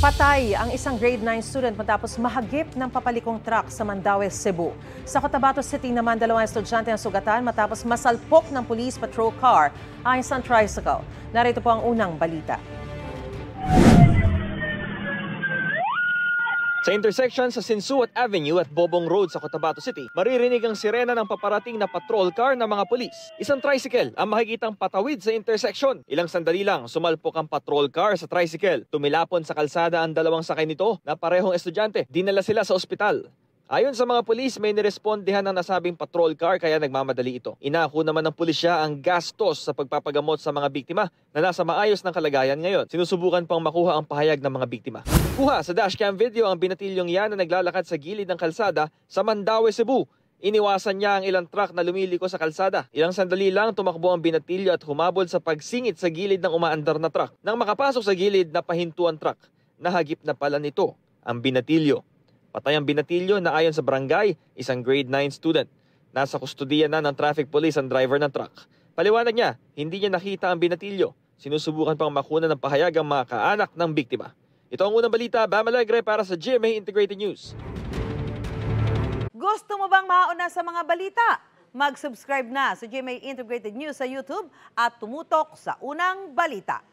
Patay ang isang grade 9 student matapos mahagip ng papalikong truck sa Mandaue, Cebu. Sa Cotabato City naman, 2 estudyante ang sugatan matapos masalpok ng police patrol car ang isang tricycle. Narito po ang unang balita. Sa intersection sa Sinsuat Avenue at Bobong Road sa Cotabato City, maririnig ang sirena ng paparating na patrol car ng mga pulis. Isang tricycle ang makikitang patawid sa intersection. Ilang sandali lang, sumalpok ang patrol car sa tricycle. Tumilapon sa kalsada ang dalawang sakay nito na parehong estudyante. Dinala sila sa ospital. Ayon sa mga pulis, may nirespondehan ng nasabing patrol car kaya nagmamadali ito. Inako naman ng pulisya ang gastos sa pagpapagamot sa mga biktima na nasa maayos ng kalagayan ngayon. Sinusubukan pang makuha ang pahayag ng mga biktima. Kuha sa dashcam video ang binatilyong yan na naglalakad sa gilid ng kalsada sa Mandaue, Cebu. Iniwasan niya ang ilang truck na lumiliko sa kalsada. Ilang sandali lang tumakbo ang binatilyo at humabol sa pagsingit sa gilid ng umaandar na truck. Nang makapasok sa gilid, napahinto ang truck. Nahagip na pala nito ang binatilyo. Patay ang binatilyo na ayon sa barangay, isang grade 9 student. Nasa kustudiya na ng traffic police ang driver ng truck. Paliwanag niya, hindi niya nakita ang binatilyo. Sinusubukan pang makuna ng pahayag ang mga kaanak ng biktima. Ito ang unang balita, Bam Alegre para sa GMA Integrated News. Gusto mo bang mauna sa mga balita? Mag-subscribe na sa GMA Integrated News sa YouTube at tumutok sa unang balita.